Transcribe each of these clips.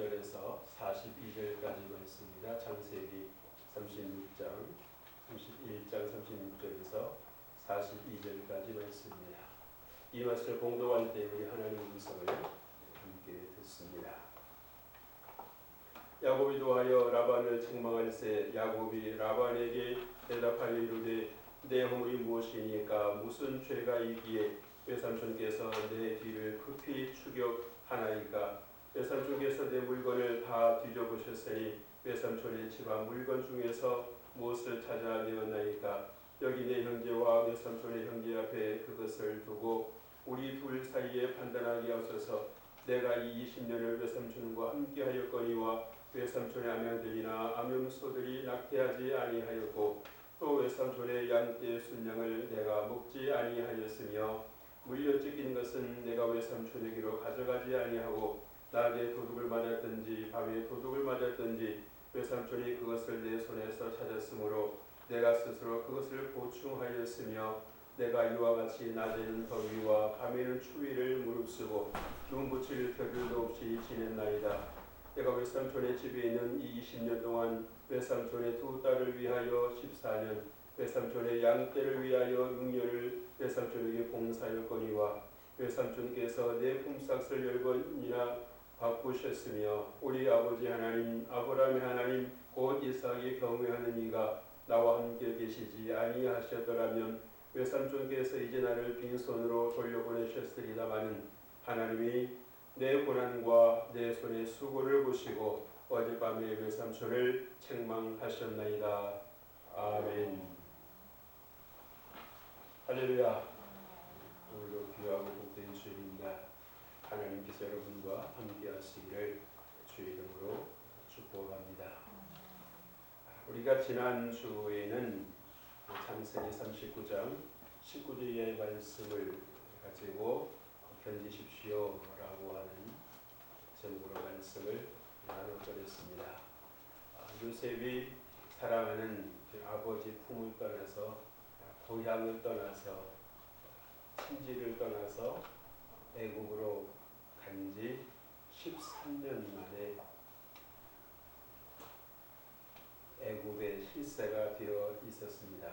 31절에서 42절까지만 있습니다. 창세기 36장, 31장 36절에서 42절까지만 있습니다. 이 말씀을 공독할 때 우리 하나님의 음성을 함께 듣습니다. 야곱이 도하여 라반을 책망할세. 야곱이 라반에게 대답하여 이르되 내 허물이 무엇이니까 무슨 죄가 있기에 외삼촌께서 내 뒤를 급히 추격하나이까. 외삼촌께서 내 물건을 다 뒤져보셨으니 외삼촌의 집안 물건 중에서 무엇을 찾아내었나이까. 여기 내 형제와 외삼촌의 형제 앞에 그것을 두고 우리 둘 사이에 판단하게 하소서. 내가 이 20년을 외삼촌과 함께하였거니와 외삼촌의 암양들이나 암염소들이 낙태하지 아니하였고 또 외삼촌의 양떼 순양을 내가 먹지 아니하였으며 물려 찢긴 것은 내가 외삼촌에게로 가져가지 아니하고 낮에 도둑을 맞았든지 밤에 도둑을 맞았든지 외삼촌이 그것을 내 손에서 찾았으므로 내가 스스로 그것을 보충하였으며 내가 이와 같이 낮에는 더위와 밤에는 추위를 무릅쓰고 기운 붙일 겨를도 없이 지냈나이다. 내가 외삼촌의 집에 있는 이 20년 동안 외삼촌의 두 딸을 위하여 14년, 외삼촌의 양떼를 위하여 6년을 외삼촌에게 봉사하였거니와 외삼촌께서 내 품삯을 10번이나 바꾸셨으며 우리 아버지 하나님 아브라함의 하나님 곧 이삭이 경외하는 이가 나와 함께 계시지 아니하셨더라면 외삼촌께서 이제 나를 빈손으로 돌려보내셨으리다마는 하나님이 내 고난과 내 손의 수고를 보시고 어젯밤에 외삼촌을 책망하셨나이다. 아멘. 할렐루야. 오늘도 귀하고 복된 주일입니다. 하나님께서 여러분과 함께 하시기를 주의 이름으로 축복합니다. 우리가 지난 주에는 창세기 39장 19절 이하의 말씀을 가지고 견디십시오 라고 하는 제목으로 말씀을 나눠드렸습니다. 요셉이 사랑하는 아버지 품을 떠나서 고향을 떠나서 친지를 떠나서 애국으로 간 지 13년 만에 애국의 실세가 되어 있었습니다.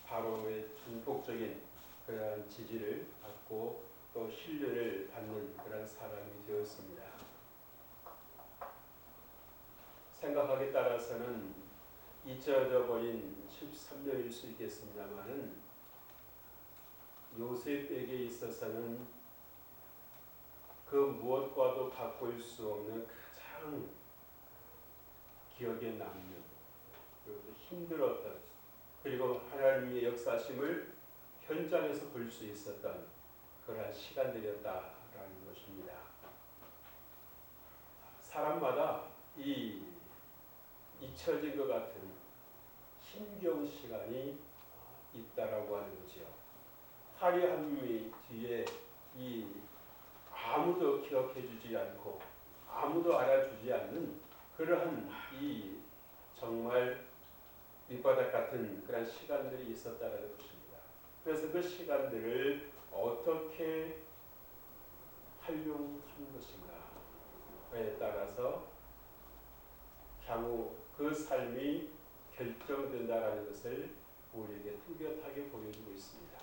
바로의 전폭적인 그러한 지지를 받고 또 신뢰를 받는 그런 사람이 되었습니다. 생각하기에 따라서는 잊혀져 버린 13년일 수 있겠습니다만은 요셉에게 있어서는 그 무엇과도 바꿀 수 없는 가장 기억에 남는 그리고 힘들었던 그리고 하나님의 역사심을 현장에서 볼 수 있었던 그러한 시간들이었다라는 것입니다. 사람마다 이 잊혀진 것 같은 힘겨운 시간이 있다라고 하는 거지요. 화려함이 뒤에 이 아무도 기억해주지 않고 아무도 알아주지 않는 그러한 이 정말 밑바닥 같은 그런 시간들이 있었다라는 것입니다. 그래서 그 시간들을 어떻게 활용한 것인가에 따라서 향후 그 삶이 결정된다라는 것을 우리에게 뚜렷하게 보여주고 있습니다.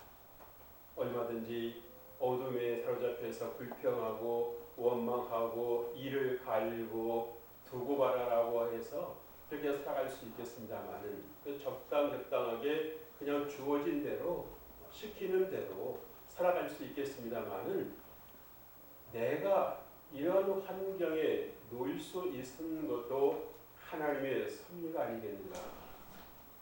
얼마든지 어둠에 사로잡혀서 불평하고 원망하고 이를 갈고 두고 봐라라고 해서 그렇게 살아갈 수 있겠습니다만은 그 적당하게 그냥 주어진 대로 시키는 대로 살아갈 수 있겠습니다만은 내가 이런 환경에 놓일 수 있는 것도 하나님의 섭리가 아니겠는가,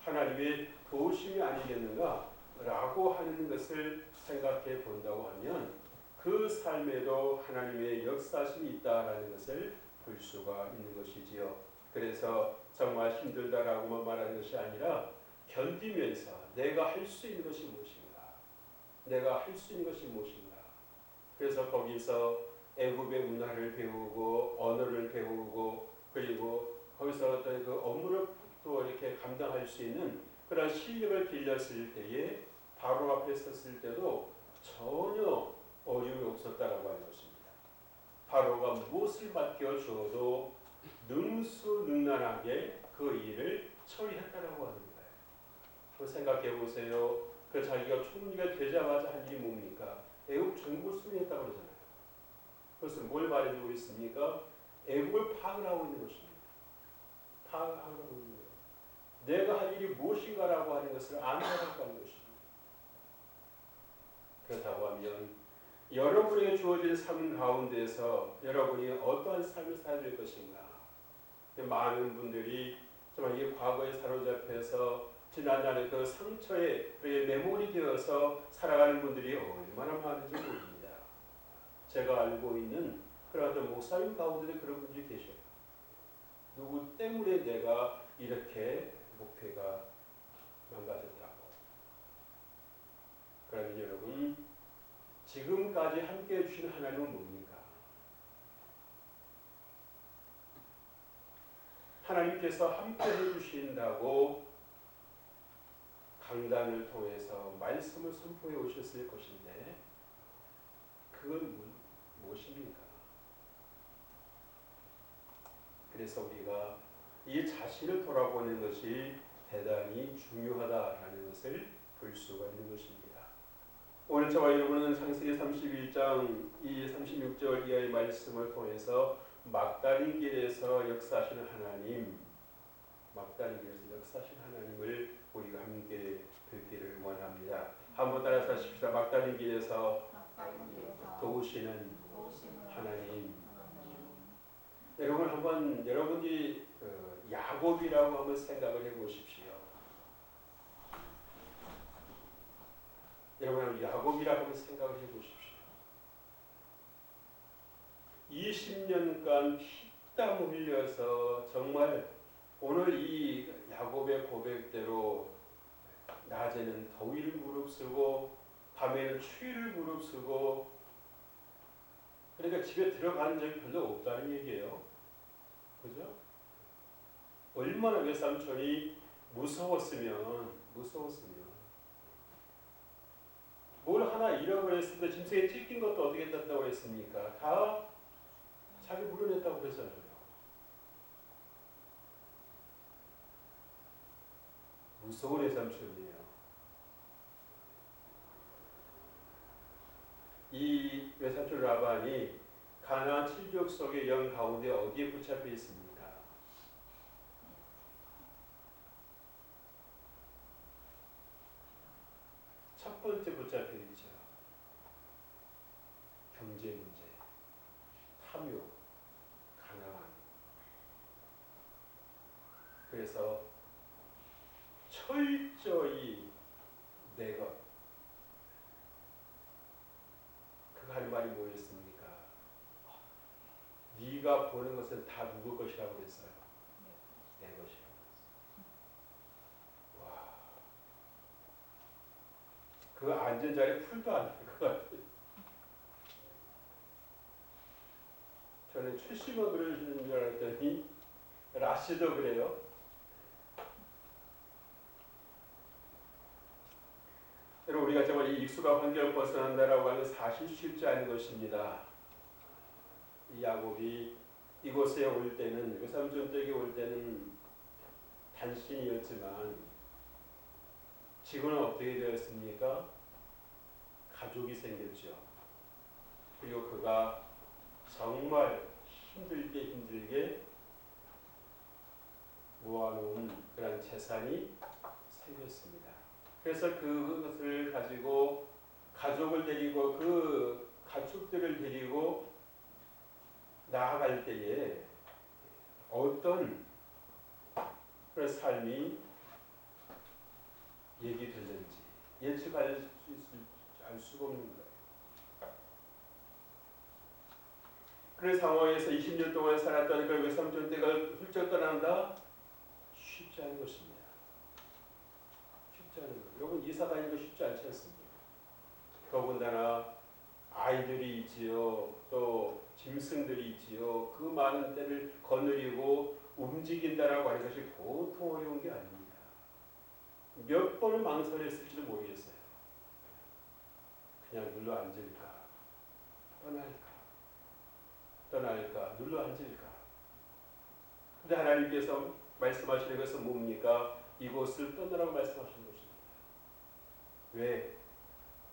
하나님의 도우심이 아니겠는가 라고 하는 것을 생각해 본다고 하면 그 삶에도 하나님의 역사심이 있다라는 것을 볼 수가 있는 것이지요. 그래서 정말 힘들다라고만 말하는 것이 아니라 견디면서 내가 할 수 있는 것이 무엇인가, 내가 할 수 있는 것이 무엇인가. 그래서 거기서 애굽의 문화를 배우고 언어를 배우고 그리고 거기서 어떤 그 업무를 또 이렇게 감당할 수 있는 그런 실력을 길렀을 때에 바로 앞에 섰을 때도 전혀 어려움이 없었다라고 하는 것입니다. 바로가 무엇을 맡겨 주어도 능수능란하게 그 일을 처리했다라고 하는 거예요. 그 생각해 보세요. 그 자기가 총리가 되자마자 한 일이 뭡니까? 애국 전국을 수리했다고 그러잖아요. 그것은 뭘 말해주고 있습니까? 애국을 파악을 하고 있는 것입니다. 파악을 하고 있는 거예요. 내가 할 일이 무엇인가라고 하는 것을 안다라고 하는 것입니다. 그렇다고 하면 여러분에게 주어진 삶 가운데서 여러분이 어떠한 삶을 살아야 될 것인가? 많은 분들이 정말 이 과거에 사로잡혀서 지난날의 그 상처에 메모리 되어서 살아가는 분들이 얼마나 많은지 모릅니다. 제가 알고 있는 그런 목사님 가운데도 그런 분들이 계셔요. 누구 때문에 내가 이렇게 목표가 망가졌다고. 그러면 여러분, 지금까지 함께해 주신 하나님은 뭡니까? 하나님께서 함께해 주신다고 강단을 통해서 말씀을 선포해 오셨을 것인데 그건 무엇입니까? 그래서 우리가 이 자신을 돌아보는 것이 대단히 중요하다라는 것을 볼 수가 있는 것입니다. 오늘 저와 여러분은 창세기 31장 이 36절 이하의 말씀을 통해서 막다른 길에서 역사하시는 하나님, 막다른 길에서 역사하시는 하나님을 우리가 함께 뵙기를 원합니다. 한번 따라서 하십시다. 막다른 길에서 도우시는 하나님. 여러분 한번 여러분들이 야곱이라고 한번 생각을 해보십시오. 여러분 야곱이라고 한번 생각을 해보십시오. 20년간 피땀 흘려서 정말 오늘 이 야곱의 고백대로 낮에는 더위를 무릅쓰고 밤에는 추위를 무릅쓰고 그러니까 집에 들어가는 적이 별로 없다는 얘기예요. 그죠? 얼마나 외삼촌이 무서웠으면 뭘 하나 잃어버렸을 때 짐승에 찢긴 것도 어떻게 됐다고 했습니까? 다 자기 물어냈다고 그랬잖아요. 무서운 외삼촌이에요. 이 외삼촌 라반이 가나안 7족 속의 영 가운데 어디에 붙잡혀 있습니까? 첫 번째 붙잡혀 있죠. 경제 문제, 탐욕, 가난함. 그래서 철저히 내 것. 그가 하는 말이 뭐였습니까? 네가 보는 것은 다 누구 것이라고 그랬어요? 내 것이라고. 와, 그 앉은 자리에 풀도 안 될 것 같아요. 저는 출시만 그러시는 줄 알았더니 라시도 그래요. 여러분 우리가 정말 이 익숙한 환경을 벗어난다라고 하는 사실 쉽지 않은 것입니다. 이 야곱이 이곳에 올 때는 외삼촌 댁에 올 때는 단신이었지만 지금은 어떻게 되었습니까? 가족이 생겼죠. 그리고 그가 정말 힘들게 모아놓은 그런 재산이 생겼습니다. 그래서 그것을 가지고 가족을 데리고 그 가축들을 데리고 나아갈 때에 어떤 그런 삶이 얘기됐는지 예측할 알 수가 없는 거예요. 그런 상황에서 20년 동안 살았던 그 외삼촌 댁가 훌쩍 떠난다? 쉽지 않은 것입니다. 쉽지 않은 것. 여러분 이사 가는 거 쉽지 않지 않습니까? 더군다나 아이들이 있지요. 또 짐승들이 있지요. 그 많은 때를 거느리고 움직인다라고 하는 것이 보통 어려운 게 아닙니다. 몇 번을 망설였을지도 모르겠어요. 그냥 눌러 앉을까? 떠날까? 떠날까? 눌러 앉을까? 근데 하나님께서 말씀하시는 것은 뭡니까? 이곳을 떠나라고 말씀하시는 것입니다. 왜?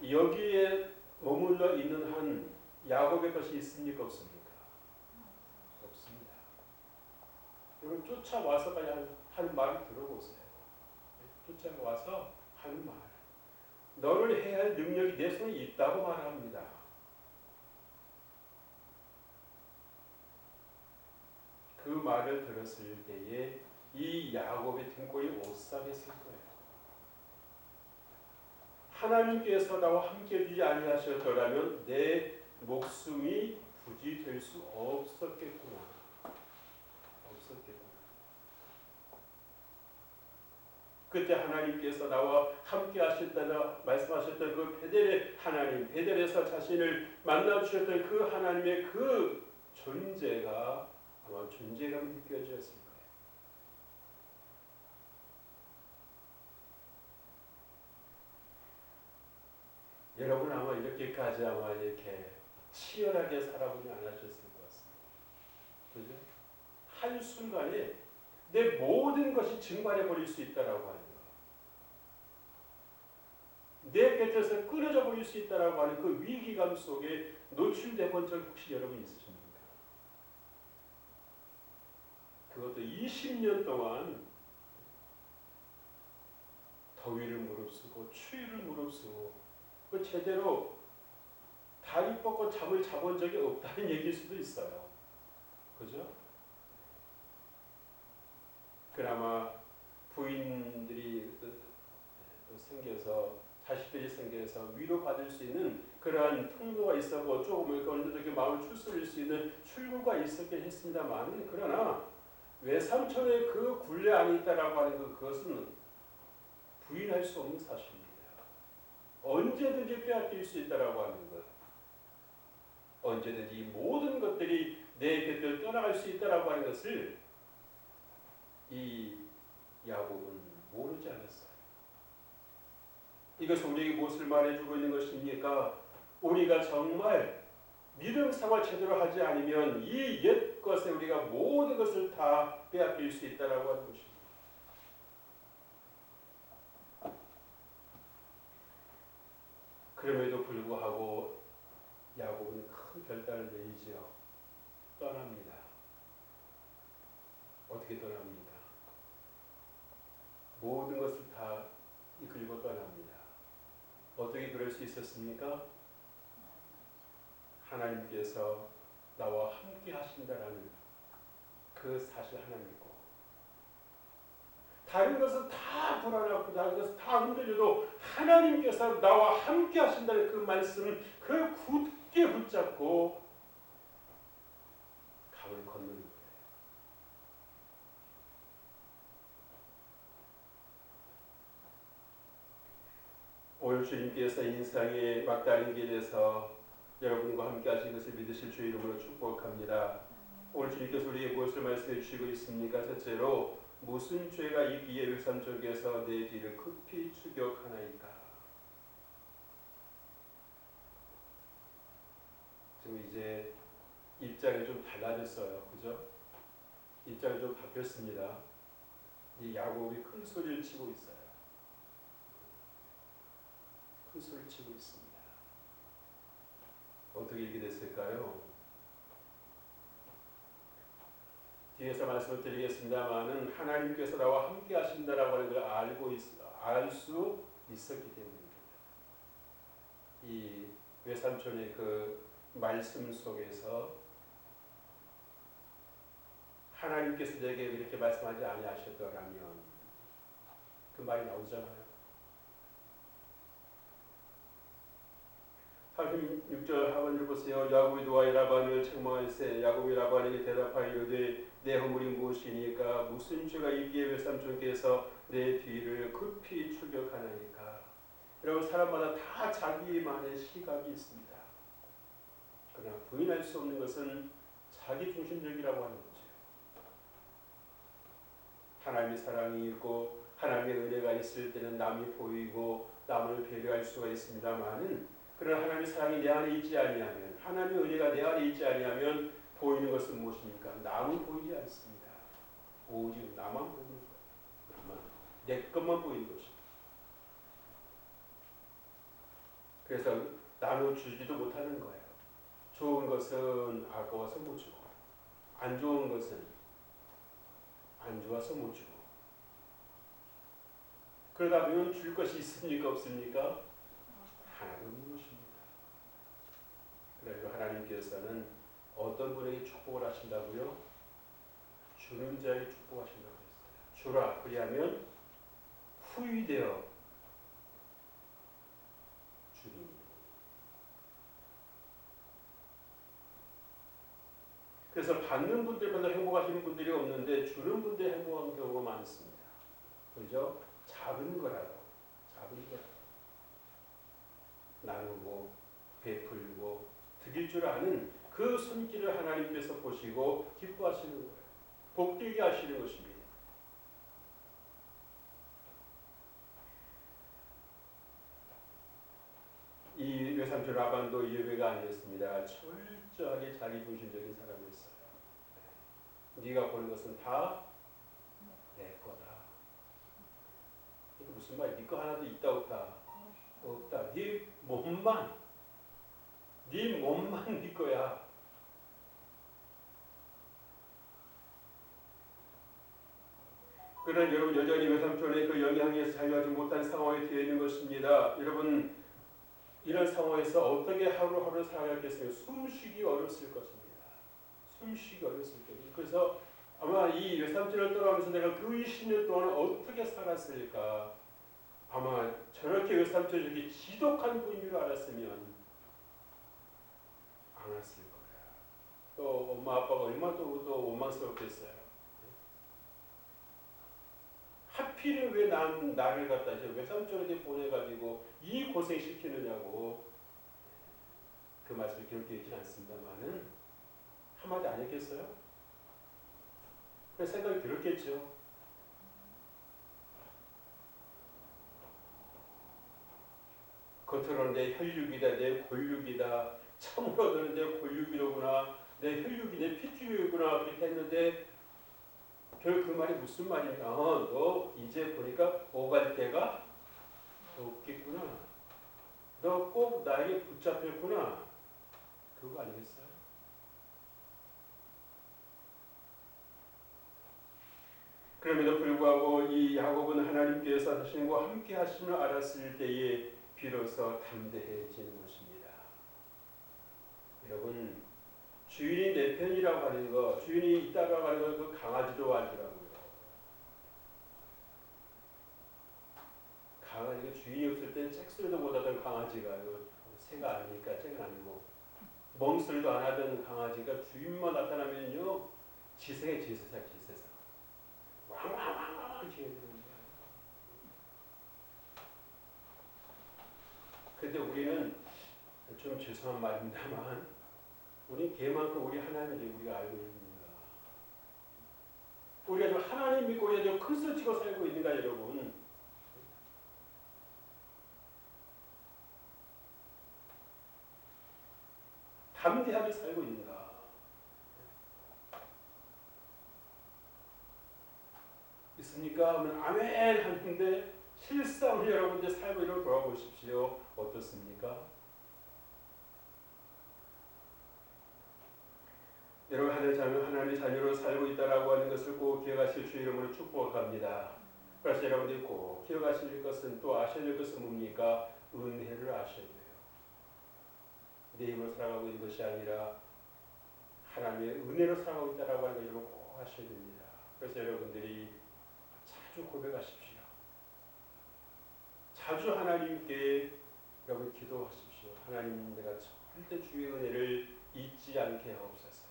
여기에 머물러 있는 한 야곱의 것이 있습니까? 없습니까? 없습니다. 여러분 쫓아와서 하는 말을 들어보세요. 쫓아와서 하는 말. 너를 해야 할 능력이 내 손에 있다고 말합니다. 그 말을 들었을 때에 이 야곱의 등골이 오싹했을 거예요. 하나님께서 나와 함께 되지 아니하셨더라면 내 목숨이 부지 될 수 없었겠구나. 없었겠구나. 그때 하나님께서 나와 함께 하셨다가 말씀하셨던 그 베델의 하나님, 베델에서 자신을 만나 주셨던 그 하나님의 그 존재가 아마 존재감이 느껴졌을 거예요. 여러분 아마 이렇게까지 아마 이렇게 치열하게 살아보지 않으셨을 것 같습니다. 그죠? 한순간에 내 모든 것이 증발해 버릴 수 있다라고 하는 거. 내 곁에서 끊어져 버릴 수 있다라고 하는 그 위기감 속에 노출돼 본 적 혹시 여러분 있으십니까? 그것도 20년 동안 더위를 무릅쓰고 추위를 무릅쓰고 그 제대로 다리 뻗고 잠을 자본 적이 없다는 얘기일 수도 있어요. 그죠? 그나마 부인들이 생겨서 자식들이 생겨서 위로받을 수 있는 그러한 통로가 있었고 조금 어느 정도 마음을 추스릴 수 있는 출구가 있었긴 했습니다만 그러나 외삼촌의 그 굴레 안에 있다라고 하는 그것은 부인할 수 없는 사실입니다. 언제든지 빼앗길 수 있다라고 하는 것. 언제든지 모든 것들이 내 곁을 떠나갈 수 있다라고 하는 것을 이 야곱은 모르지 않았어요. 이것은 우리에게 무엇을 말해주고 있는 것입니까? 우리가 정말 믿음 생활 제대로 하지 않으면 이 옛 것에 우리가 모든 것을 다 빼앗길 수 있다라고 하는 것입니다. 그럼에도 불구하고 야곱은 큰 결단을 내리지요. 떠납니다. 어떻게 떠납니까? 모든 것을 다 이끌고 떠납니다. 어떻게 그럴 수 있었습니까? 하나님께서 나와 함께 하신다라는 그 사실 하나 믿고 다른 것은 다 불안하고 다른 것은 다 흔들려도 하나님께서 나와 함께 하신다는 그 말씀을 그 굳게 붙잡고 강을 건너는 거예요. 오늘 주님께서 인생의 막다른 길에서 여러분과 함께 하신 것을 믿으실 주 이름으로 축복합니다. 오늘 주님께서 우리에게 무엇을 말씀해 주시고 있습니까? 첫째로 무슨 죄가 이 비의 외삼촌께서 내 뒤를 급히 추격하나이까. 지금 이제 입장이 좀 달라졌어요. 그죠? 입장이 좀 바뀌었습니다. 이 야곱이 큰 소리를 치고 있어요. 큰 소리를 치고 있습니다. 어떻게 이렇게 됐을까요? 뒤에서 말씀을 드리겠습니다만은 하나님께서 나와 함께 하신다라고 하는 걸 알 수 있었기 때문입니다. 이 외삼촌의 그 말씀 속에서 하나님께서 내게 이렇게 말씀하지 아니하셨더라면 그 말이 나오잖아요. 36절 하반절 보세요. 야곱이 노아 라반을 책망할세 야곱이 라반에게 대답하이르되 내 허물이 무엇이니까 무슨 죄가 있기에 외삼촌께서 내 뒤를 급히 추격하나이까. 여러분 사람마다 다 자기만의 시각이 있습니다. 그러나 부인할 수 없는 것은 자기 중심적이라고 하는 거죠. 하나님의 사랑이 있고 하나님의 은혜가 있을 때는 남이 보이고 남을 배려할 수가 있습니다만은 그러나 하나님의 사랑이 내 안에 있지 아니하면 하나님의 은혜가 내 안에 있지 아니하면 보이는 것은 무엇입니까? 남은 보이지 않습니다. 오직 나만 보이는 거예요. 나만. 내 것만 보이는 것입니다. 그래서 나눠주지도 못하는 거예요. 좋은 것은 아까워서 못 주고, 안 좋은 것은 안 좋아서 못 주고. 그러다 보면 줄 것이 있습니까? 없습니까? 하나도 없는 것입니다. 그래서 하나님께서는 어떤 분에게 축복을 하신다고요? 주는 자에게 축복하신다고 했어요. 주라. 그리하면 후히되어 주리니. 그래서 받는 분들보다 행복하시는 분들이 없는데 주는 분들이 행복한 경우가 많습니다. 그죠? 작은 거라도 나누고 베풀고 드릴 줄 아는 그 손길을 하나님께서 보시고 기뻐하시는 거예요. 복되게 하시는 것입니다. 이 외삼촌 라반도 예외가 아니었습니다. 철저하게 자기중심적인 사람이었어요. 네가 보는 것은 다 내 거다. 이게 무슨 말이야? 네 거 하나도 있다 없다? 없다. 네 몸만 네 거야. 그러나 여러분 여전히 외삼촌의 그 영향에서 자유하지 못한 상황에 되어 있는 것입니다. 여러분 이런 상황에서 어떻게 하루하루 살아가겠어요? 숨쉬기 어렵을 것입니다. 숨쉬기 어렵을 거예요. 그래서 아마 이 외삼촌을 떠나면서 내가 그 20년 동안 어떻게 살았을까? 아마 저렇게 외삼촌이 지독한 분인 줄 알았으면 안 왔을 거예요. 또 엄마 아빠가 얼마나 또 원망스럽겠어요. 하필은 왜 나를 갖다 외삼촌에게 보내가지고 이 고생 시키느냐고. 그 말씀을 기록되어 있지는 않습니다만은 한마디 안 했겠어요? 그 생각이 들었겠죠. 겉으로는 내 혈육이다, 내 골육이다, 참으로는 내 골육이로구나, 내 혈육이 내 피줄이구나 그렇게 했는데 결국 그 말이 무슨 말이냐? 너 이제 보니까 오갈 데가 없겠구나. 너 꼭 나에게 붙잡혔구나. 그거 아니겠어요? 그럼에도 불구하고 이 야곱은 하나님께서 자신과 함께 하심을 알았을 때에 비로소 담대해지는 것입니다. 여러분 주인이 내 편이라고 하는 거, 주인이 있다라고 하는 거 그 강아지도 알더라고요. 강아지가 주인이 없을 땐 잭소리도 못하던 강아지가 새가 아니니까 잭은 아니고 멍소리도 안 하던 강아지가 주인만 나타나면요 지세상 왕왕왕왕 지어야 되는 거예요. 근데 우리는 좀 죄송한 말입니다만 우리 개만큼 우리 하나님을 우리가 알고 있습니다. 우리가 좀 하나님 믿고 우리가 좀 큰소리 치고 살고 있는가 여러분? 담대하게 살고 있는가? 있습니까? 하면 아멘 하는데 실상을 여러분들 삶으로 돌아보십시오. 어떻습니까? 여러분 하나님의 자녀로 살고 있다라고 하는 것을 꼭 기억하실 주 이름으로 축복합니다. 그래서 여러분들이 꼭 기억하실 것은 또 아셔야 될 것은 뭡니까? 은혜를 아셔야 돼요. 내 힘으로 살아가고 있는 것이 아니라 하나님의 은혜로 살아가고 있다라고 하는 것을 꼭 아셔야 됩니다. 그래서 여러분들이 자주 고백하십시오. 자주 하나님께 여러분 기도하십시오. 하나님 내가 절대 주의 은혜를 잊지 않게 하옵소서.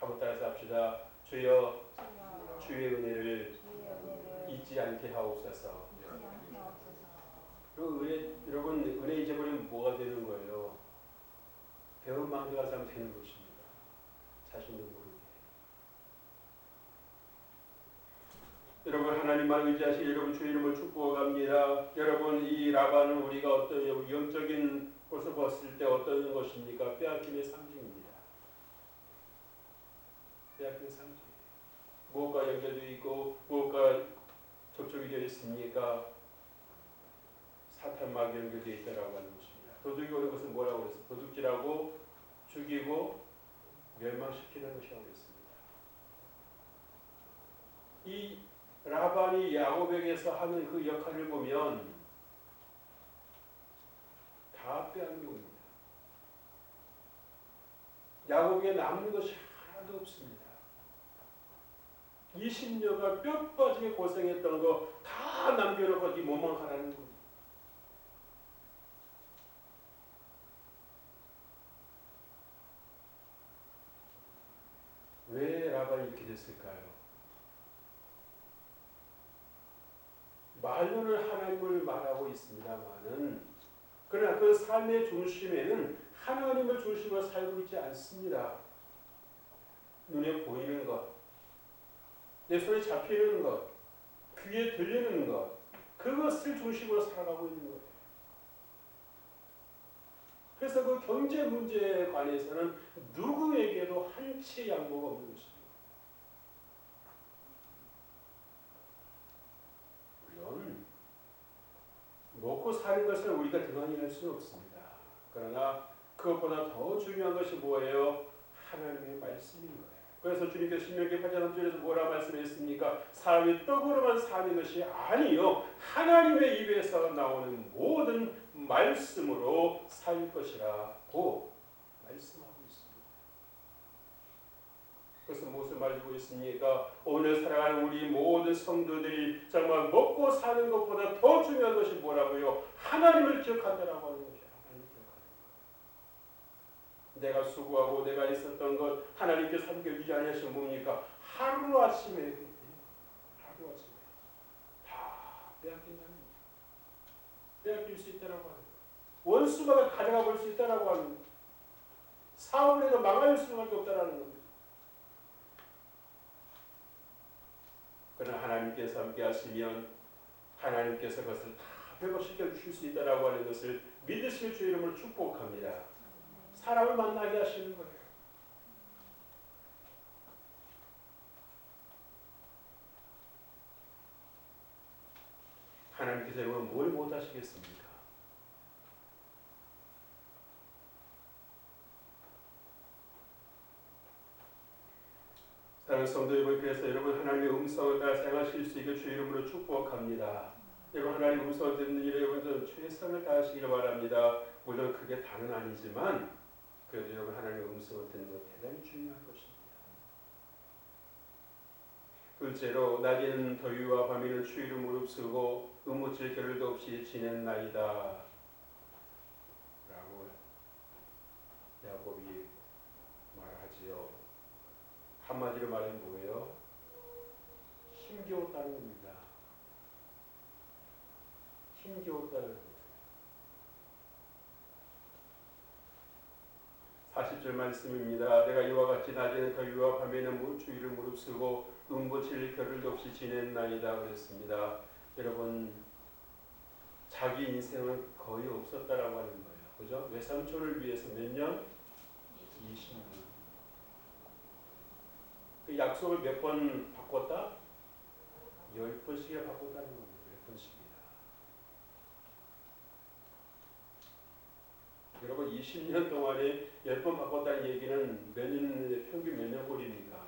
한번 따라서 합시다. 주여 주의 은혜를 잊지 않게 하옵소서. 그 은혜, 여러분 은혜 잊어버리면 뭐가 되는 거예요? 배은망대가 사람 되는 것입니다. 자신도 모르게. 여러분 하나님만 의지하시길 여러분 주의 이름을 축복합니다. 여러분 이 라반은 우리가 어떤 영적인 것을 봤을 때 어떤 것입니까? 빼앗김의 상징입니다. 빼앗긴 상태예요. 무엇과 연결되어 있고 무엇과 접촉이 되어 있습니까? 사탄 마귀 연결되어 있다라고 하는 것입니다. 도둑이 오는 것은 뭐라고 그랬어요? 도둑질하고 죽이고 멸망시키는 것이라고 했습니다. 이 라반이 야곱에게서 하는 그 역할을 보면 다 빼앗는 겁니다. 야곱에게 남는 것이 하나도 없습니다. 20년간 뼈 빠지게 고생했던 거 다 남겨놓고 네 몸만 가라는 겁니다. 왜 라반이 이렇게 됐을까요? 말로는 하나님을 말하고 있습니다만은 그러나 그 삶의 중심에는 하나님을 중심으로 살고 있지 않습니다. 눈에 보이는 것, 내 손에 잡히는 것, 귀에 들리는 것, 그것을 중심으로 살아가고 있는 거예요. 그래서 그 경제 문제에 관해서는 누구에게도 한치의 양보가 없는 것입니다. 물론 먹고 사는 것을 우리가 등한히 수는 없습니다. 그러나 그것보다 더 중요한 것이 뭐예요? 하나님의 말씀인 거예요. 그래서 주님께서 신명기 8장 3절에서 뭐라 말씀했습니까? 사람이 떡으로만 사는 것이 아니요 하나님의 입에서 나오는 모든 말씀으로 살 것이라고 말씀하고 있습니다. 그래서 무엇을 말하고 있습니까? 오늘 살아가는 우리 모든 성도들이 정말 먹고 사는 것보다 더 중요한 것이 뭐라고요? 하나님을 기억한다라고 하는 것이에요. 하나님을 기억하는 것. 내가 수고하고 내가 있었던 것 하나님께서 섬겨주지 않으시면 뭡니까? 하루아침에 다 빼앗긴다는 거예요. 빼앗길 수 있다라고 하는 거예요. 원수가 가져가 볼 수 있다라고 하는 거예요. 사업을 해도 망할 수밖에 없다라는 겁니다. 그러나 하나님께서 함께 하시면 하나님께서 그것을 다 회복시켜 주실 수 있다라고 하는 것을 믿으실 주 이름으로 축복합니다. 사람을 만나게 하시는 거예요. 하나님께서 여러분 뭘 못하시겠습니까? 사랑하는 성도 여러분, 그래서 여러분 하나님의 음성을 따라 생활하실 수 있게 주 이름으로 축복합니다. 여러분 하나님의 음성을 듣는 일에 여러분 최선을 다하시기를 바랍니다. 물론 그게 다는 아니지만 그래도 여러분 하나님의 음성을 듣는 것 대단히 중요한 것입니다. 둘째로 낮에는 더위와 밤에는 추위를 무릅쓰고 음모질 겨를도 없이 지낸나이다 라고 야곱이 말하지요. 한마디로 말하면 뭐예요? 힘겨웠다는 겁니다. 힘겨웠다는 겁니다. 40절 말씀입니다. 내가 이와 같이 낮에는 더위와 밤에는 추위를 무릅쓰고 눈부칠 겨를도 없이 지낸나이다 그랬습니다. 여러분 자기 인생은 거의 없었다라고 하는 거예요. 그죠? 외삼촌을 위해서 몇 년? 20년. 그 약속을 몇 번 바꿨다? 10번씩이나 바꿨다는 겁니다. 10번씩이나. 여러분 20년 동안에 10번 바꿨다는 얘기는 몇 년, 평균 몇 년 꼴입니까?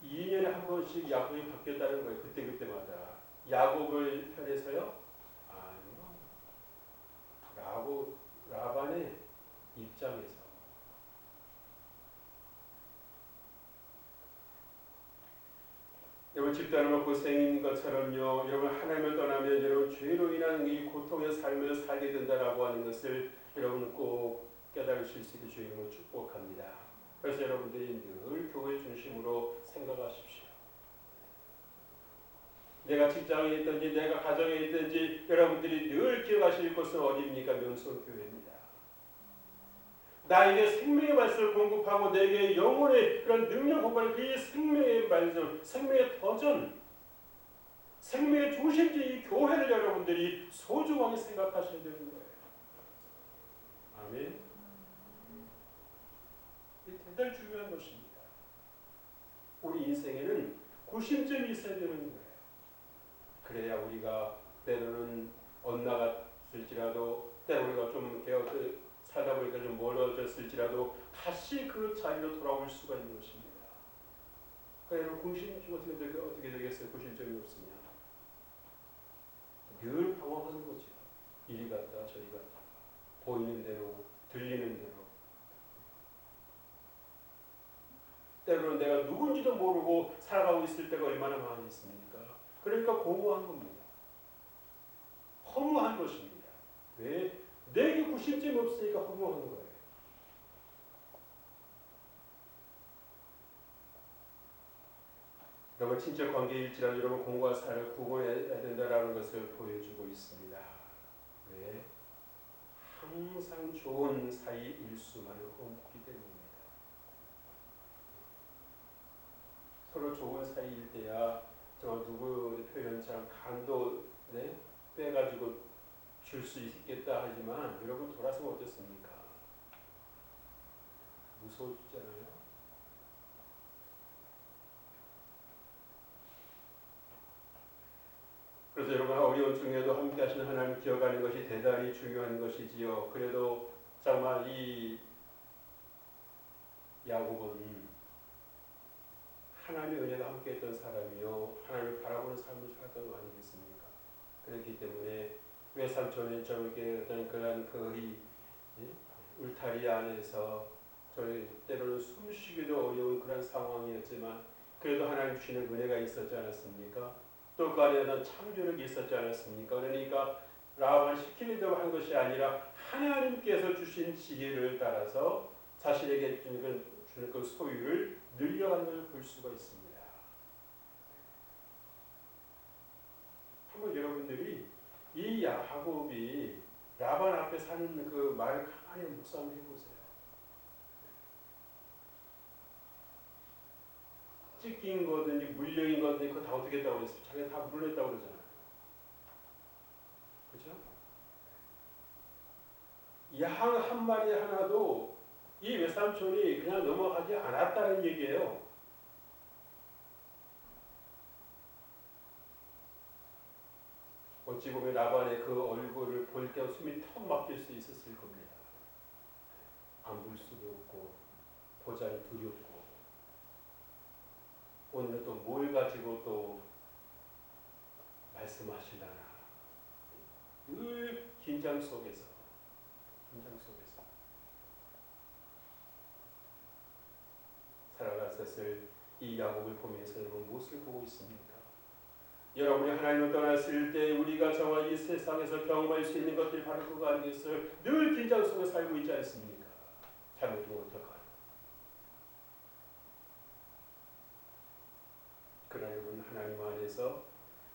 2년에 한 번씩 야곱이 바뀌었다는 거예요. 그때마다. 야곱을 편해서요? 아니요. 라반의 입장에서. 여러분 집단으로 고생인 것처럼요. 여러분 하나님을 떠나면 여러분 죄로 인한 이 고통의 삶을 살게 된다라고 하는 것을 여러분 꼭 깨달으실 수 있게 주님으로 축복합니다. 그래서 여러분들이 늘 교회 중심으로 생각하십시오. 내가 직장에 있든지 내가 가정에 있든지 여러분들이 늘 기억하실 것은 어디입니까? 명성교회입니다. 나에게 생명의 말씀을 공급하고 내게 영혼의 그런 능력 공부하는 그 생명의 말씀, 생명의 터전, 생명의 중심지 이 교회를 여러분들이 소중하게 생각하셔야 되는 거예요. 아멘. 이 대단히 중요한 것입니다. 우리 인생에는 구심점이 있어야 되는 거예요. 그래야 우리가 때로는 엇나갔을지라도 때로 우리가 좀 살다 보니까 좀 멀어졌을지라도 다시 그 자리로 돌아올 수가 있는 것입니다. 그래서 구심점 어떻게 되겠어요? 구심점이 없으면 늘 방황하는 거죠. 이리 갔다 저리 갔다 보이는 대로 들리는 대로 때로는 내가 누군지도 모르고 살아가고 있을 때가 얼마나 많이 있습니까? 그러니까 공허한 겁니다. 허무한 것입니다. 왜? 내게 구심점이 없으니까 허무한 거예요. 여러분 친척 관계일지라도 여러분 공과 사를 구분해야 된다라는 것을 보여주고 있습니다. 왜? 항상 좋은 사이일 수만은 없기 때문입니다. 서로 좋은 사이일 때야 저 누구 표현처럼 간도 빼가지고 줄 수 있겠다 하지만 여러분 돌아서면 어떻습니까? 무서워지잖아요. 그래서 여러분 어려운 중에도 함께 하시는 하나님 기억하는 것이 대단히 중요한 것이지요. 그래도 정말 이 야곱은 하나님의 은혜가 함께했던 사람이요 하나님을 바라보는 삶을 살았던 거 아니겠습니까? 그렇기 때문에 외삼촌의 저에게 어떤 그런 울타리 안에서 저희 때로는 숨쉬기도 어려운 그런 상황이었지만 그래도 하나님 주시는 은혜가 있었지 않았습니까? 또 그 안에 어떤 창조력이 있었지 않았습니까? 그러니까 라반을 시키는 대로 한 것이 아니라 하나님께서 주신 지혜를 따라서 자신에게 주는 그 소유를 늘려가는 것을 볼 수가 있습니다. 한번 여러분들이 이 야곱이 라반 앞에 사는 그 말을 가만히 묵상을 해보세요. 찢긴 거든지 물령인 거든지 그거 다 어떻게 했다고 그랬어요? 자기가 다 물렸다고 그러잖아요. 그렇죠? 양 한 마리 하나도 이 외삼촌이 그냥 넘어가지 않았다는 얘기예요. 어찌 보면 라반의 그 얼굴을 볼 때 숨이 턱 막힐 수 있었을 겁니다. 안 볼 수도 없고 보자니 두렵고 오늘 또 뭘 가지고 또 말씀하시려나 늘 긴장 속에서 살아갔었을 이 야곱을 보면서 여러분 무엇을 보고 있습니까? 여러분이 하나님을 떠났을 때 우리가 저와 이 세상에서 경험할 수 있는 것들이 바로 그거 아니겠어요? 늘 긴장 속에 살고 있지 않습니까? 잘못하면 어떡하나? 그러나 여러분 하나님 안에서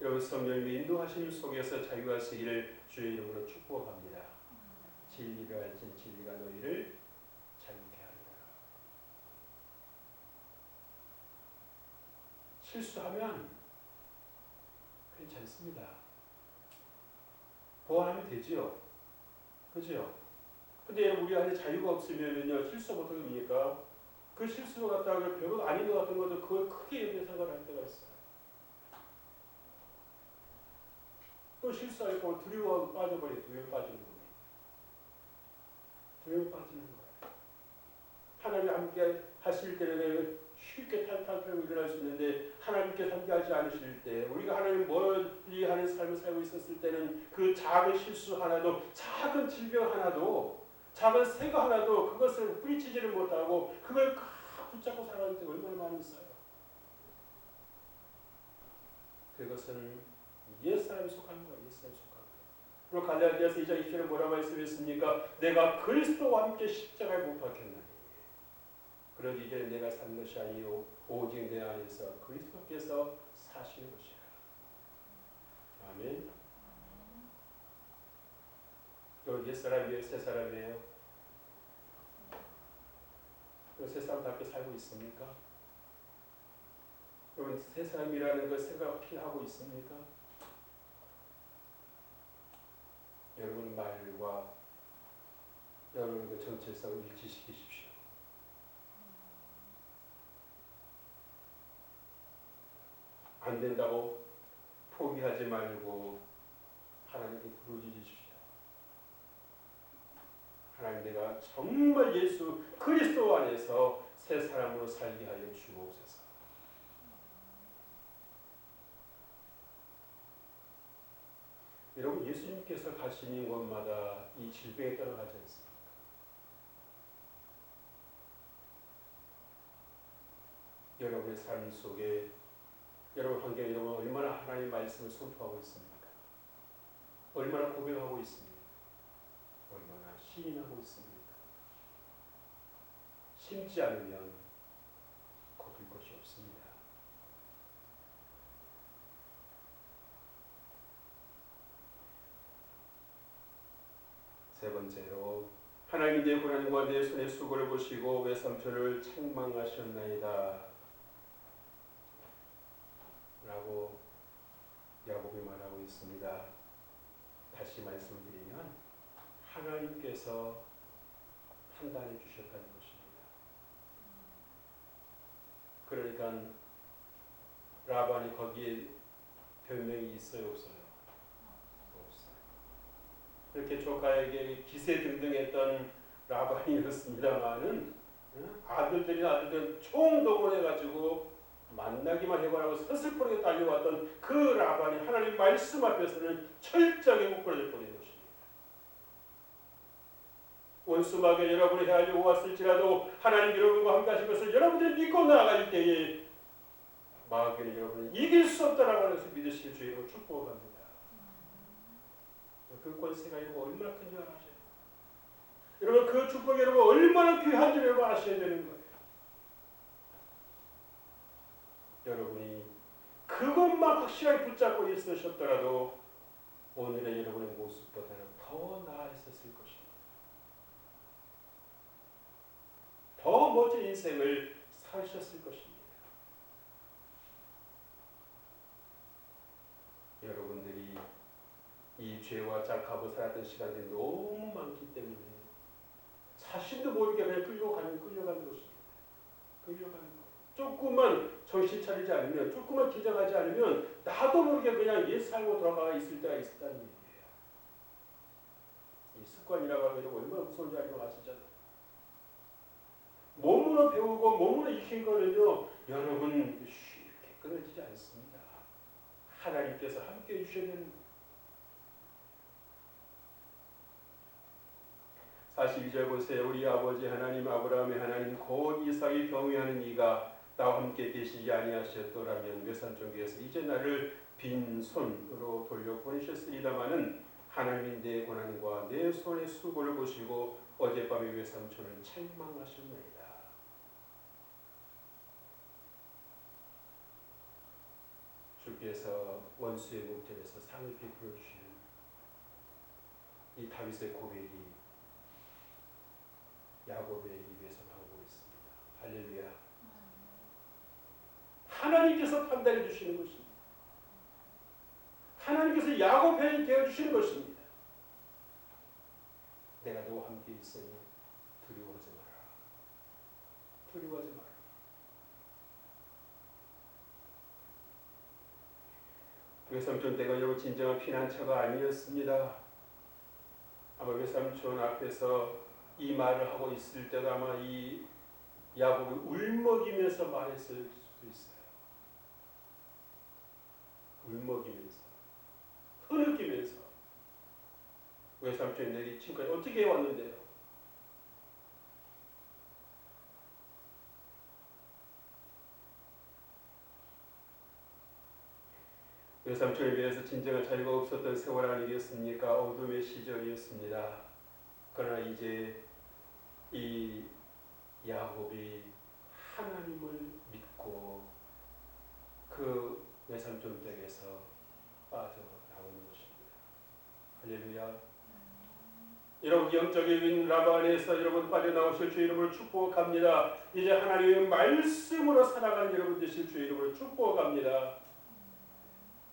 여러분 성령님의 인도하심 속에서 자유하시기를 주의 이름으로 축복합니다. 진리가 알진 진리가 너희를 자유케 하리라. 실수하면 괜찮습니다. 보완하면 되지요. 그죠? 근데 우리 안에 자유가 없으면요 실수 어떻게 됩니까? 그 실수가 갖다가 별거 아닌 것 같은 것도 그걸 크게 연대생각을 할 때가 있어요. 또 실수하고 두려워하고 빠져버려. 두려워 빠지는 거예요. 두려워 빠지는 거예요. 하나님 함께 하실 때는 쉽게 탈탈 털고 일어날 수 있는데 하나님께 함께하지 않으실 때 우리가 하나님 멀리 하는 삶을 살고 있었을 때는 그 작은 실수 하나도 작은 질병 하나도 작은 새거 하나도 그것을 뿌리치지를 못하고 그걸 붙잡고 살아가는 때 얼마나 많이 있어요. 그것은 옛사람이 속한 거예요. 옛사람이 속한 거예요. 그리고 갈라디아서 2장 2절에 뭐라고 말씀했습니까? 내가 그리스도와 함께 십자가에 못 박혔나니 그러기 이제 내가 사는 것이 아니요 오직 내 안에서 그리스도께서 사시는 것이라. 아멘. 여러분 옛사람이에요? 새사람이에요? 새사람답게 살고 있습니까? 여러분 새사람이라는 걸 생각하고 있습니까? 여러분 말과 여러분 그 정체성을 일치시키십시오. 안 된다고 포기하지 말고 하나님께 부르짖으십시오. 하나님, 내가 정말 예수 그리스도 안에서 새 사람으로 살게 하여 주옵소서. 여러분, 예수님께서 가시는 곳마다 이 질병에 떠나가지 않습니까? 여러분의 삶 속에, 여러분 환경에 여러분 얼마나 하나님의 말씀을 선포하고 있습니까? 얼마나 고백하고 있습니까? 얼마나 시인하고 있습니까? 심지 않으면 거둘 것이 없습니다. 세 번째로, 하나님이 내 고난과 내 손의 수고를 보시고 외삼촌을 책망하셨나이다 라고 야곱이 말하고 있습니다. 다시 말씀드리면 하나님께서 판단해 주셨다는 것입니다. 그러니까 라반이 거기에 변명이 있어요, 없어요? 없어요. 이렇게 조카에게 기세등등했던 라반이었습니다만은 아들들은 총동원해가지고 만나기만 해보라고 서슬프게 달려왔던 그 라반이 하나님 말씀 앞에서는 철저하게 묶어질 뻔한 것입니다. 원수마귀가 여러분을 해하려고 왔을지라도 하나님 여러분과 함께 하신 것을 여러분들이 믿고 나아갈 때에 마귀는 여러분을 이길 수 없다라고 해서 믿으실 주의로 축복합니다. 그 권세가 여러분 얼마나 큰 줄 아셔요? 여러분, 그 축복이 여러분 얼마나 귀한 줄 여러분 아셔야 되는 거예요. 여러분이 그것만 확실하게 붙잡고 있으셨더라도 오늘의 여러분의 모습보다는 더 나아 있었을 것입니다. 더 멋진 인생을 사셨을 것입니다. 여러분들이 이 죄와 짝하고 살았던 시간들이 너무 많기 때문에 자신도 모르게 그냥 끌려가는 것입니다. 끌려가는 것. 조금만 정신 차리지 않으면, 조금만 기장하지 않으면 나도 모르게 그냥 옛 삶으로 돌아가 있을 때가 있었다는 얘기예요. 이 습관이라고 하면 얼마나 무서운지 아시잖아요. 몸으로 배우고 몸으로 익힌 거는요, 여러분 쉽게 끊어지지 않습니다. 하나님께서 함께 해주셔야 되는 거예요. 42절 보세요. 우리 아버지 하나님 아브라함의 하나님 곧 이삭이 경외하는 이가 나와 함께 계시지 아니하셨더라면 외삼촌께서 이제 나를 빈손으로 돌려보내셨으리다마는 하나님이 내 고난과 내 손의 수고를 보시고 어젯밤에 외삼촌을 책망하셨나이다. 주께서 원수의 목전에서 상을 베풀어 주시는 이 다윗의 고백이 야곱의 입에서 나오고 있습니다. 할렐루야. 하나님께서 판단해 주시는 것입니다. 하나님께서 야곱 편이 되어 주시는 것입니다. 내가 너와 함께 있으니 두려워하지 마라. 두려워하지 마라. 외삼촌 때가 여러분 진정한 피난처가 아니었습니다. 아마 외삼촌 앞에서 이 말을 하고 있을 때도 아마 이 야곱이 울먹이면서 말했을 수도 있어요. 울먹이면서, 흐느끼면서 외삼촌이 내게 지금까지 어떻게 해왔는데요? 외삼촌에 비해서 진정한 자유가 없었던 세월 아니겠습니까? 어둠의 시절이었습니다. 그러나 이제 이 야곱이 하나님을 믿고 그 외삼촌 댁에서 빠져나오는 것입니다. 할렐루야. 여러분, 영적인 라반에서 여러분 빠져나오실 주 이름으로 축복합니다. 이제 하나님의 말씀으로 살아가는 여러분 되실 주 이름으로 축복합니다.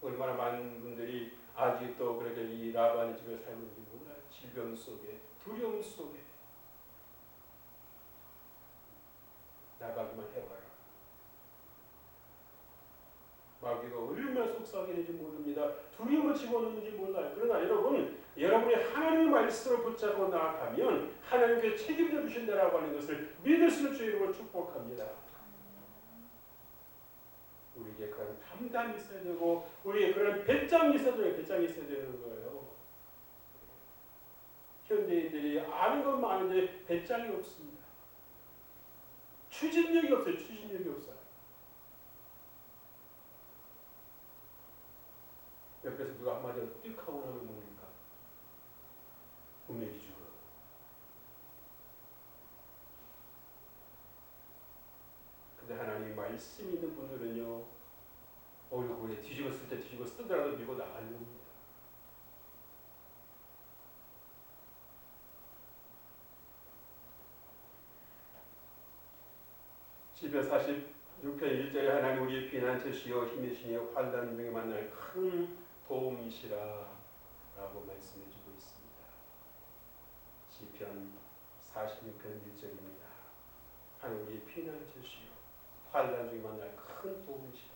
얼마나 많은 분들이 아직도 그렇게 이 라반의 집에 살고 있는지 몰라요. 질병 속에, 두려움 속에. 나가기만 해봐라. 마귀가 실수하게 될지 모릅니다. 두려움을 집어넣는지 몰라요. 그러나 여러분, 여러분이 하나님의 말씀을 붙잡고 나아가면 하나님께 책임져 주신다라고 하는 것을 믿을 수 있는 주의 이름으로 축복합니다. 우리에게 그런 담담이 있어야 되고 우리에게 그런 배짱이 있어야 되는 거예요. 현대인들이 아는 건 많은데 배짱이 없습니다. 추진력이 없어요. 옆에서 누가 한마디 띡 하고 나면 뭡니까? 분명히 죽어. 근데 하나님 말씀 있는 분들은요, 얼굴에 뒤집어 쓸 때 뒤집어 쓰더라도 밀고 나가는 겁니다. 시편 46편 1절에 하나님 우리의 피난처시여 힘이시니 환난 중에 만날 큰 도움이시라 라고 말씀해주고 있습니다. 시편 46편 1절입니다. 하나님 우리의 피난처시여 환난 중에 만날 큰 도움이시라.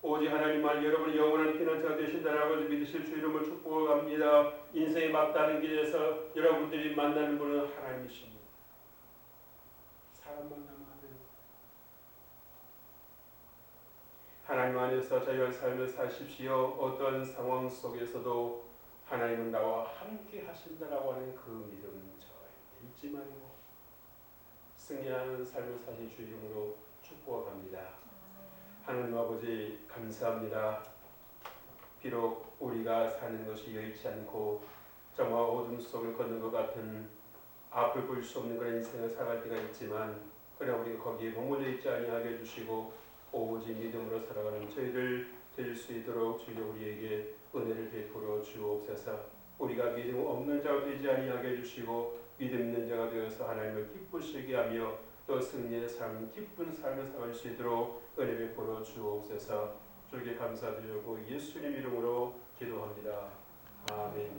오직 하나님만 여러분의 영원한 피난처가 되신다라고 믿으실 주 이름을 축복합니다. 인생의 막다른 길에서 여러분들이 만나는 분은 하나님이십니다. 사람 만나면 안 돼요. 하나님 안에서 자유한 삶을 사십시오. 어떤 상황 속에서도 하나님은 나와 함께 하신다라고 하는 그 믿음 저에게 잊지 말고 승리하는 삶을 사실 주 이름으로 축복합니다. 하나님 아버지 감사합니다. 비록 우리가 사는 것이 여의치 않고 정말 어둠 속을 걷는 것 같은 앞을 볼 수 없는 그런 인생을 살아갈 때가 있지만 그러나 우리가 거기에 머물러 있지 아니하게 해주시고 오직 믿음으로 살아가는 저희를 될 수 있도록 주여 우리에게 은혜를 베풀어 주옵소서. 우리가 믿음 없는 자가 되지 아니하게 해주시고 믿음 있는 자가 되어서 하나님을 기쁘시게 하며 또 승리의 삶, 기쁜 삶을 살아갈 수 있도록 은혜 베풀어 주옵소서. 주께 감사드리고 예수님 이름으로 기도합니다. 아멘.